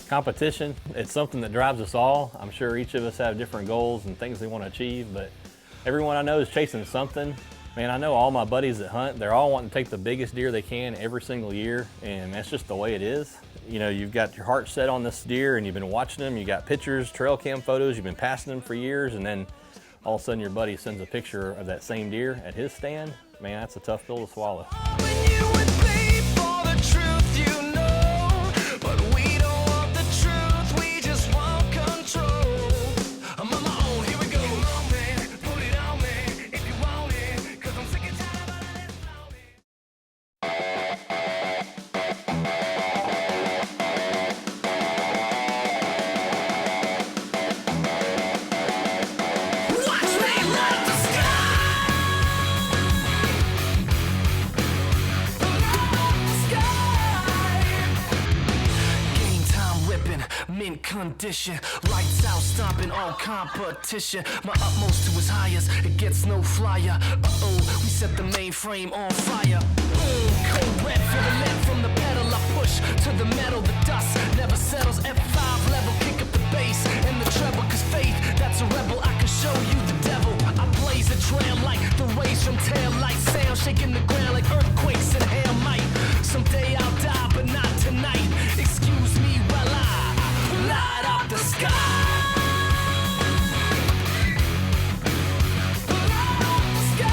Competition, it's something that drives us all. I'm sure each of us have different goals and things they want to achieve, but everyone I know is chasing something. Man, I know all my buddies that hunt, they're all wanting to take the biggest deer they can every single year, and that's just the way it is. You know, you've got your heart set on this deer and you've been watching them, you got pictures, trail cam photos, you've been passing them for years, and then all of a sudden your buddy sends a picture of that same deer at his stand. Man, that's a tough pill to swallow. Condition, lights out, stomping all competition. My utmost to his highest, it gets no flyer. We set the mainframe on fire. Boom, cold red for the lead from the pedal. I push to the metal, the dust never settles. F5 level, kick up the bass and the treble. Cause faith, that's a rebel. I can show you the devil. I blaze a trail like the rays from tail light sound, shaking the ground like earthquakes and hail might. Someday I'll die, but not tonight. Excuse me while I light up the sky. Light up the sky.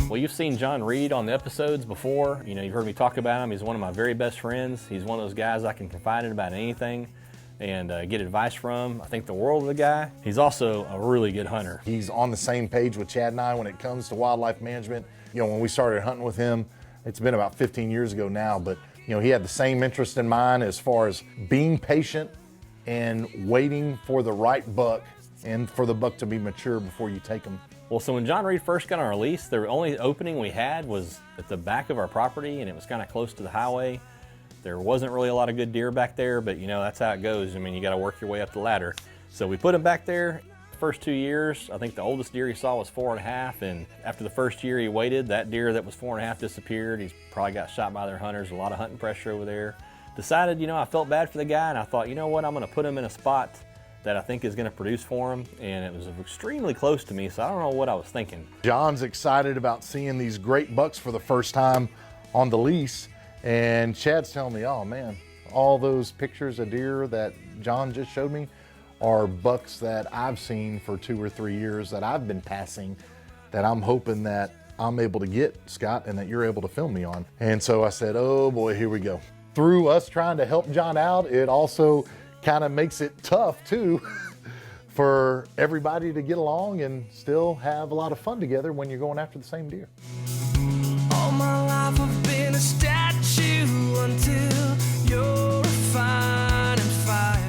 Well, you've seen John Reed on the episodes before. You know, you've heard me talk about him. He's one of my very best friends. He's one of those guys I can confide in about anything and get advice from. I think the world of the guy. He's also a really good hunter. He's on the same page with Chad and I when it comes to wildlife management. You know, when we started hunting with him, it's been about 15 years ago now, but you know, he had the same interest in mine as far as being patient and waiting for the right buck and for the buck to be mature before you take him. Well, so when John Reed first got on our lease, the only opening we had was at the back of our property, and it was kind of close to the highway. There wasn't really a lot of good deer back there, but you know, that's how it goes. I mean, you got to work your way up the ladder. So we put him back there. First 2 years, I think the oldest deer he saw was 4.5, and after the first year he waited, that deer that was 4.5 disappeared. He's probably got shot by their hunters, a lot of hunting pressure over there. Decided, you know, I felt bad for the guy, and I thought, you know what, I'm gonna put him in a spot that I think is gonna produce for him, and it was extremely close to me, so I don't know what I was thinking. John's excited about seeing these great bucks for the first time on the lease, and Chad's telling me, oh man, all those pictures of deer that John just showed me are bucks that I've seen for 2 or 3 years that I've been passing, that I'm hoping that I'm able to get, Scott, and that you're able to film me on. And so I said, oh boy, here we go. Through us trying to help John out, it also kind of makes it tough too for everybody to get along and still have a lot of fun together when you're going after the same deer. All my life I've been a statue until you're a fire and fire.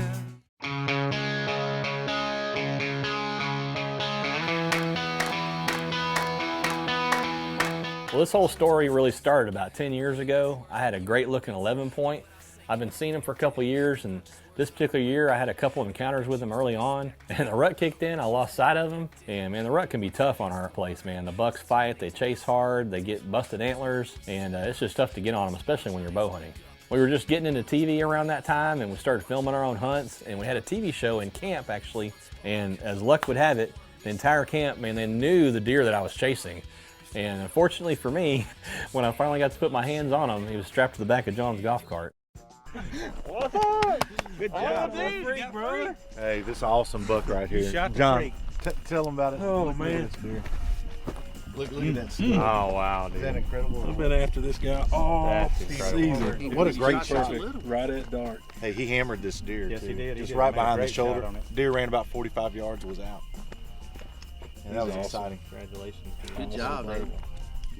Well, this whole story really started about 10 years ago. I had a great looking 11 point. I've been seeing him for a couple of years, and this particular year I had a couple of encounters with him early on, and the rut kicked in, I lost sight of him, and man, the rut can be tough on our place, man. The bucks fight, they chase hard, they get busted antlers, and it's just tough to get on them, especially when you're bow hunting. We were just getting into TV around that time, and we started filming our own hunts, and we had a TV show in camp actually, and as luck would have it, the entire camp, man, they knew the deer that I was chasing. And unfortunately for me, when I finally got to put my hands on him, he was strapped to the back of John's golf cart. What's up? Good job, dude. Freak, bro. Hey, this is an awesome buck right here. Shot the John, freak. tell him about it. Oh, man. Look at that stuff. Oh wow, dude. Is that incredible? I've been after this guy all That's incredible. season. What a great shot. Right at dark. Hey, he hammered this deer Yes, too. he did. He Just did. right Made a behind the great shot shoulder. on it. Deer ran about 45 yards, was out. And that was Awesome. exciting. Congratulations. Good job, man.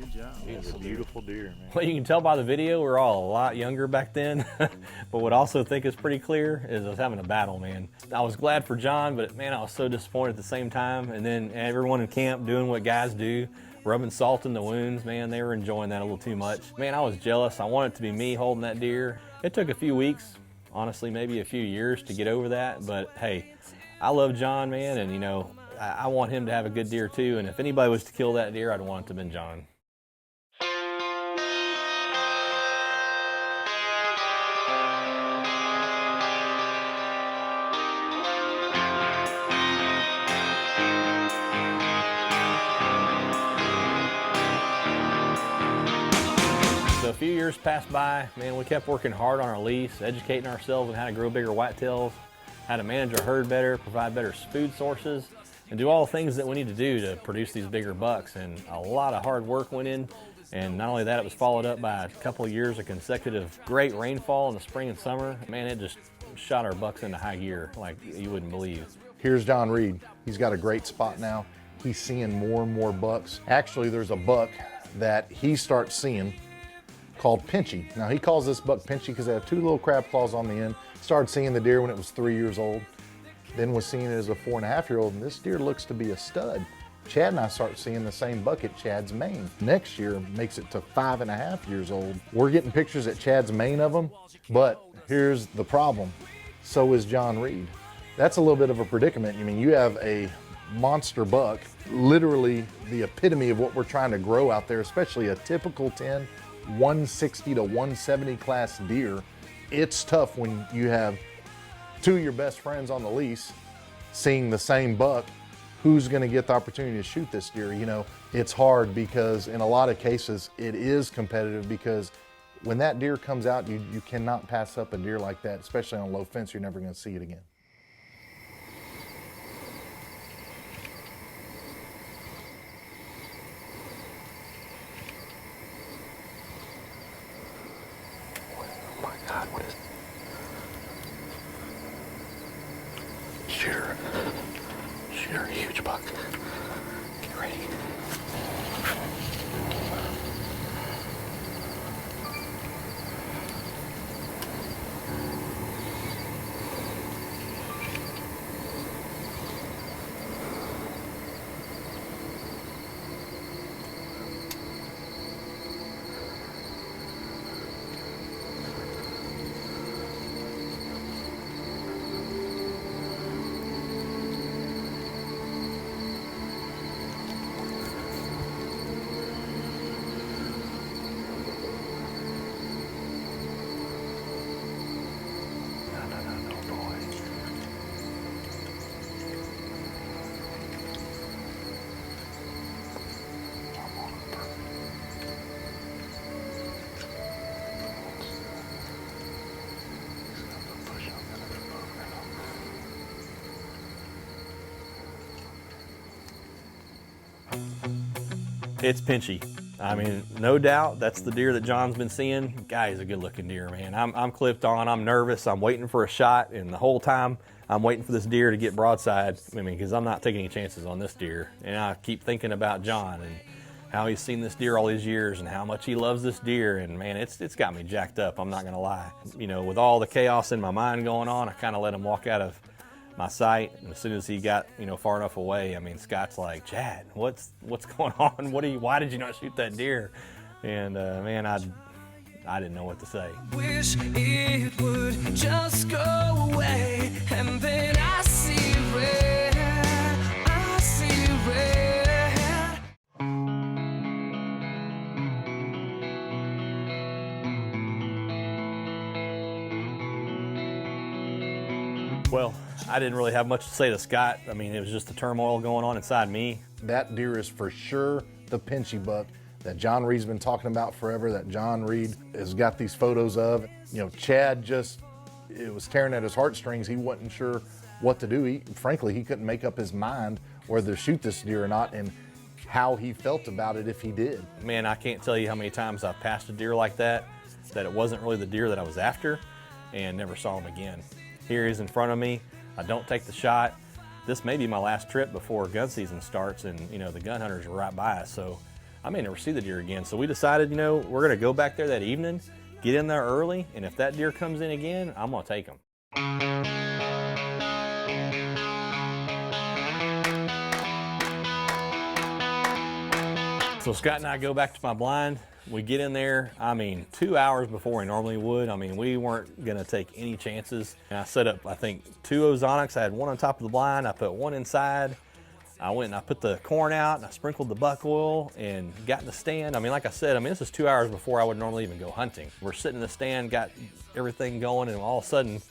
Good job. It's a beautiful deer, man. Well, you can tell by the video, we're all a lot younger back then. But what I also think is pretty clear is I was having a battle, man. I was glad for John, but man, I was so disappointed at the same time. And then everyone in camp doing what guys do, rubbing salt in the wounds, man, they were enjoying that a little too much. Man, I was jealous. I wanted it to be me holding that deer. It took a few weeks, honestly, maybe a few years to get over that. But hey, I love John, man, and you know, I want him to have a good deer too. And if anybody was to kill that deer, I'd want it to have been John. So a few years passed by, man, we kept working hard on our lease, educating ourselves on how to grow bigger whitetails, how to manage our herd better, provide better food sources, and do all the things that we need to do to produce these bigger bucks. And a lot of hard work went in. And not only that, it was followed up by a couple of years of consecutive great rainfall in the spring and summer. Man, it just shot our bucks into high gear like you wouldn't believe. Here's John Reed. He's got a great spot now. He's seeing more and more bucks. Actually, there's a buck that he starts seeing called Pinchy. Now, he calls this buck Pinchy because they have two little crab claws on the end. Started seeing the deer when it was 3 years old. Then was seeing it as a 4.5-year-old, and this deer looks to be a stud. Chad and I start seeing the same buck at Chad's Main. Next year makes it to 5.5 years old. We're getting pictures at Chad's Main of them, but here's the problem. So is John Reed. That's a little bit of a predicament. I mean, you have a monster buck, literally the epitome of what we're trying to grow out there, especially a typical 10, 160 to 170 class deer. It's tough when you have two of your best friends on the lease seeing the same buck. Who's going to get the opportunity to shoot this deer? You know, it's hard because in a lot of cases it is competitive, because when that deer comes out, you cannot pass up a deer like that, especially on a low fence. You're never going to see it again. Oh my God, what is Shooter. Shooter, huge buck. Get ready. It's Pinchy. I mean, no doubt that's the deer that John's been seeing. Guy, he's a good looking deer, man. I'm clipped on, I'm nervous, I'm waiting for a shot, and the whole time I'm waiting for this deer to get broadside. I mean, because I'm not taking any chances on this deer. And I keep thinking about John and how he's seen this deer all these years and how much he loves this deer. And man, it's got me jacked up, I'm not gonna lie. You know, with all the chaos in my mind going on, I kind of let him walk out of my sight, and as soon as he got, you know, far enough away, I mean, Scott's like, Chad, what's going on? Why did you not shoot that deer? And man, I didn't know what to say. Wish it would just go away, and then I see red, I see red. Well, I didn't really have much to say to Scott. I mean, it was just the turmoil going on inside me. That deer is for sure the Pinchy buck that John Reed's been talking about forever, that John Reed has got these photos of. You know, Chad it was tearing at his heartstrings. He wasn't sure what to do. Frankly, he couldn't make up his mind whether to shoot this deer or not, and how he felt about it if he did. Man, I can't tell you how many times I've passed a deer like that it wasn't really the deer that I was after, and never saw him again. Here he is in front of me. I don't take the shot. This may be my last trip before gun season starts, and you know, the gun hunters are right by us, so I may never see the deer again. So we decided, you know, we're gonna go back there that evening, get in there early, and if that deer comes in again, I'm gonna take him. So Scott and I go back to my blind. We get in there, I mean, 2 hours before we normally would. I mean, we weren't gonna take any chances. And I set up, I think, 2 ozonics. I had one on top of the blind. I put one inside. I went and I put the corn out and I sprinkled the buck oil and got in the stand. I mean, like I said, I mean, this is 2 hours before I would normally even go hunting. We're sitting in the stand, got everything going, and all of a sudden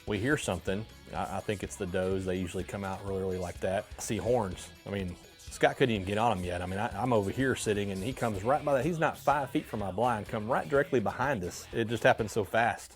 we hear something. I think it's the does. They usually come out really early like that. I see horns. I mean, Scott couldn't even get on him yet. I mean, I'm over here sitting and he comes right by that. He's not 5 feet from my blind, come right directly behind us. It just happened so fast.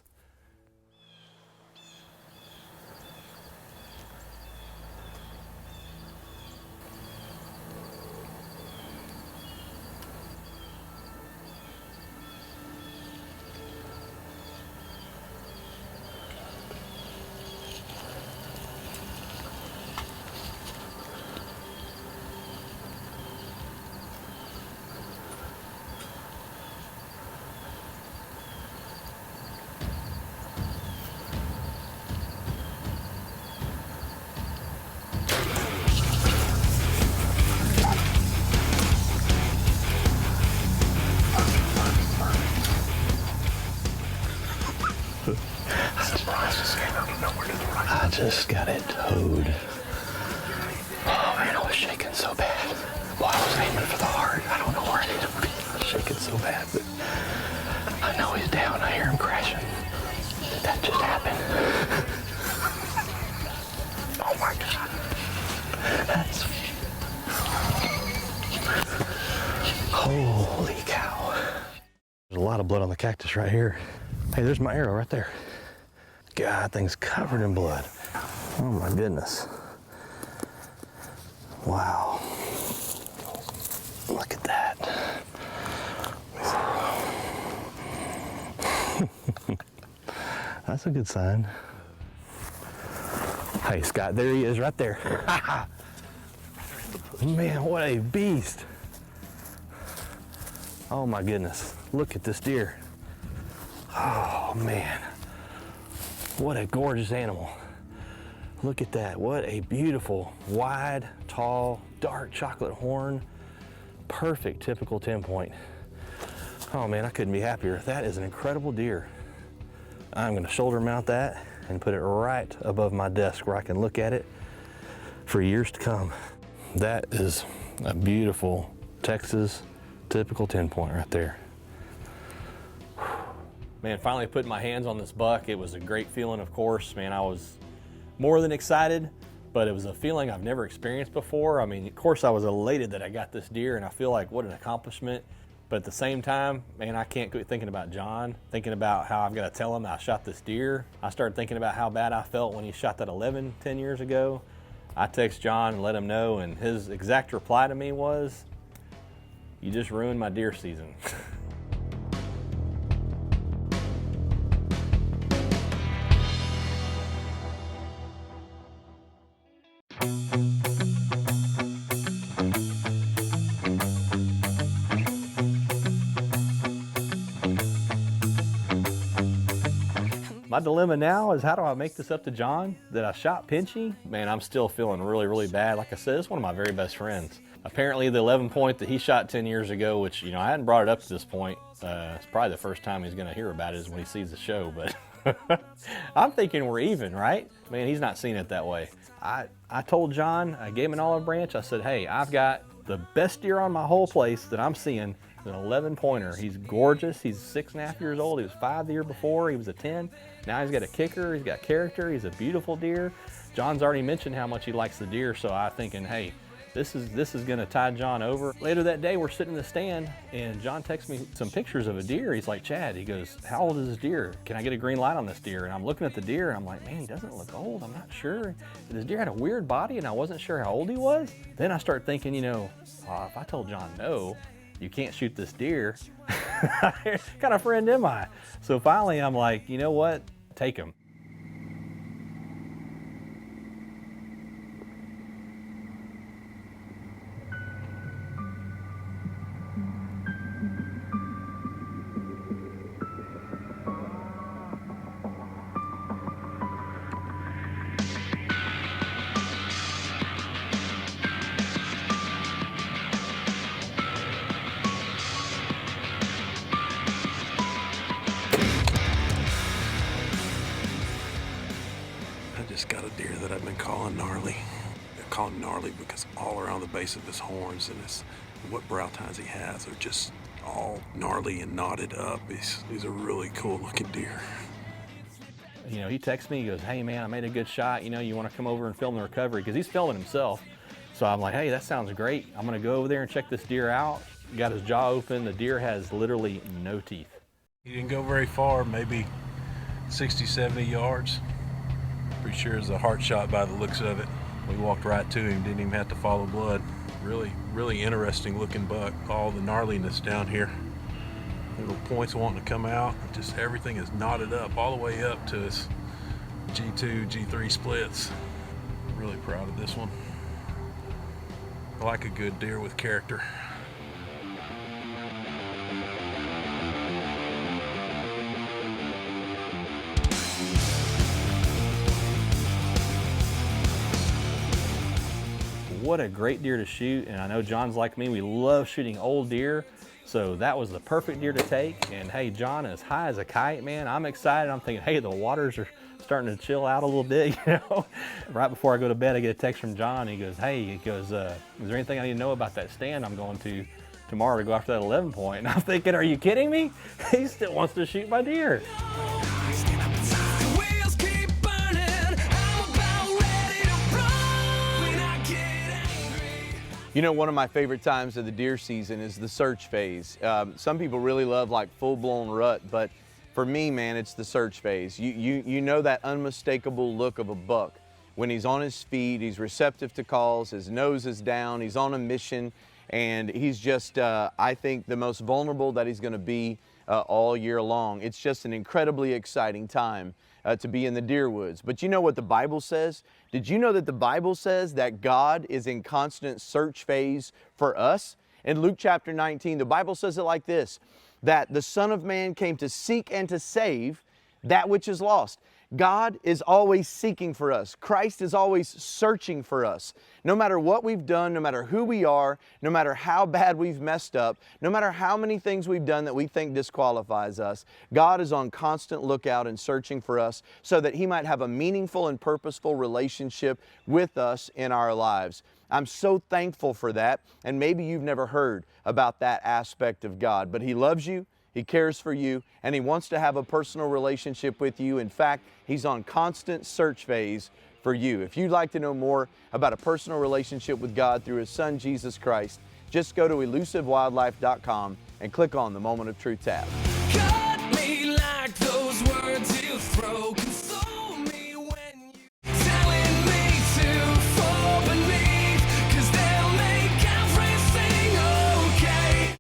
I just got it towed. Oh man, I was shaking so bad. Well, I was aiming for the heart. I don't know where it is. I was shaking so bad, but I know he's down. I hear him crashing. Did that just happen? Oh my God. That's... Holy cow. There's a lot of blood on the cactus right here. Hey, there's my arrow right there. God, that thing's covered in blood. Oh my goodness. Wow. Look at that. That's a good sign. Hey, Scott, there he is right there. Man, what a beast. Oh my goodness. Look at this deer. Oh man. What a gorgeous animal. Look at that. What a beautiful, wide, tall, dark chocolate horn. Perfect, typical 10-point. Oh man, I couldn't be happier. That is an incredible deer. I'm gonna shoulder mount that and put it right above my desk where I can look at it for years to come. That is a beautiful Texas typical 10-point right there. Man, finally putting my hands on this buck, it was a great feeling, of course. Man, I was more than excited, but it was a feeling I've never experienced before. I mean, of course I was elated that I got this deer, and I feel like what an accomplishment. But at the same time, man, I can't quit thinking about John, thinking about how I've got to tell him I shot this deer. I started thinking about how bad I felt when he shot that 11 10 years ago. I text John and let him know, and his exact reply to me was, "You just ruined my deer season." My dilemma now is, how do I make this up to John that I shot Pinchy? Man, I'm still feeling really, really bad. Like I said, it's one of my very best friends. Apparently the 11-point that he shot 10 years ago, which, you know, I hadn't brought it up to this point. It's probably the first time he's gonna hear about it is when he sees the show, but I'm thinking we're even, right? Man, he's not seeing it that way. I told John, I gave him an olive branch. I said, hey, I've got the best deer on my whole place that I'm seeing. An 11-pointer. He's gorgeous. He's 6.5 years old. He was 5 the year before. He was a 10. Now he's got a kicker. He's got character. He's a beautiful deer. John's already mentioned how much he likes the deer, so I'm thinking, hey, this is gonna tide John over. Later that day, we're sitting in the stand, and John texts me some pictures of a deer. He's like, Chad, he goes, how old is this deer? Can I get a green light on this deer? And I'm looking at the deer, and I'm like, man, he doesn't look old. I'm not sure. This deer had a weird body, and I wasn't sure how old he was. Then I start thinking, you know, if I told John no, you can't shoot this deer, what kind of friend am I? So finally, I'm like, you know what? Take him. gnarly. I call him gnarly because all around the base of his horns and what brow tines he has are just all gnarly and knotted up. He's a really cool looking deer. You know, he texts me, he goes, hey man, I made a good shot, you know, you want to come over and film the recovery? Because he's filming himself. So I'm like, hey, that sounds great. I'm going to go over there and check this deer out. Got his jaw open. The deer has literally no teeth. He didn't go very far, maybe 60, 70 yards. Pretty sure it's a heart shot by the looks of it. We walked right to him, didn't even have to follow blood. Really, really interesting looking buck. All the gnarliness down here. Little points wanting to come out. Just everything is knotted up all the way up to his G2, G3 splits. Really proud of this one. I like a good deer with character. What a great deer to shoot, and I know John's like me, we love shooting old deer, so that was the perfect deer to take. And hey, John, as high as a kite, man, I'm excited. I'm thinking, hey, the waters are starting to chill out a little bit, you know. Right before I go to bed, I get a text from John. He goes, hey, is there anything I need to know about that stand I'm going to tomorrow to go after that 11 point? And I'm thinking, are you kidding me? He still wants to shoot my deer. You know, one of my favorite times of the deer season is the search phase. Some people really love like full-blown rut, but for me, man, it's the search phase. You know that unmistakable look of a buck when he's on his feet, he's receptive to calls, his nose is down, he's on a mission, and he's just, I think, the most vulnerable that he's gonna be all year long. It's just an incredibly exciting time to be in the deer woods. But you know what the Bible says? Did you know that the Bible says that God is in constant search phase for us? In Luke chapter 19, the Bible says it like this, that the Son of Man came to seek and to save that which is lost. God is always seeking for us. Christ is always searching for us. No matter what we've done, no matter who we are, no matter how bad we've messed up, no matter how many things we've done that we think disqualifies us, God is on constant lookout and searching for us so that He might have a meaningful and purposeful relationship with us in our lives. I'm so thankful for that, and maybe you've never heard about that aspect of God, but He loves you, He cares for you, and He wants to have a personal relationship with you. In fact, He's on constant search phase for you. If you'd like to know more about a personal relationship with God through His Son, Jesus Christ, just go to elusivewildlife.com and click on the Moment of Truth tab. Cut me like those words you throw.